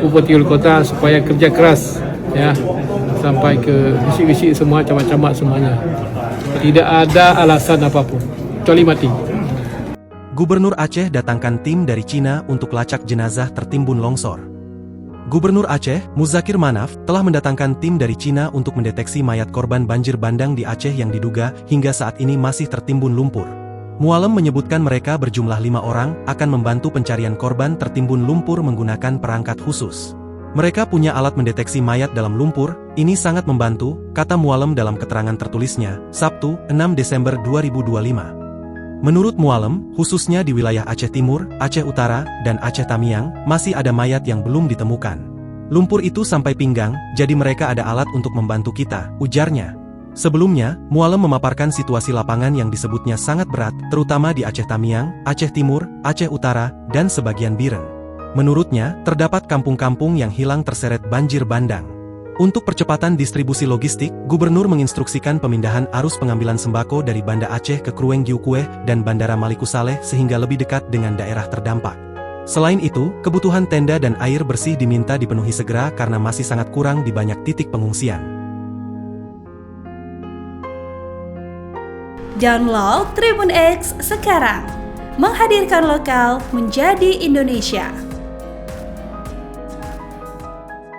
Bupati Wali Kota supaya kerja keras ya sampai ke visi-visi semua camat-camat semuanya. Tidak ada alasan apapun kecuali mati. Gubernur Aceh datangkan tim dari Cina untuk lacak jenazah tertimbun longsor. Gubernur Aceh, Muzakir Manaf, telah mendatangkan tim dari Cina untuk mendeteksi mayat korban banjir bandang di Aceh yang diduga hingga saat ini masih tertimbun lumpur. Mualem menyebutkan mereka berjumlah 5 orang akan membantu pencarian korban tertimbun lumpur menggunakan perangkat khusus. Mereka punya alat mendeteksi mayat dalam lumpur, ini sangat membantu, kata Mualem dalam keterangan tertulisnya, Sabtu, 6 Desember 2025. Menurut Mualem, khususnya di wilayah Aceh Timur, Aceh Utara, dan Aceh Tamiang, masih ada mayat yang belum ditemukan. Lumpur itu sampai pinggang, jadi mereka ada alat untuk membantu kita, ujarnya. Sebelumnya, Mualem memaparkan situasi lapangan yang disebutnya sangat berat, terutama di Aceh Tamiang, Aceh Timur, Aceh Utara, dan sebagian Biren. Menurutnya, terdapat kampung-kampung yang hilang terseret banjir bandang. Untuk percepatan distribusi logistik, Gubernur menginstruksikan pemindahan arus pengambilan sembako dari Banda Aceh ke Krueng Giukueh dan Bandara Maliku Saleh sehingga lebih dekat dengan daerah terdampak. Selain itu, kebutuhan tenda dan air bersih diminta dipenuhi segera karena masih sangat kurang di banyak titik pengungsian. Download Tribun X sekarang, menghadirkan lokal menjadi Indonesia.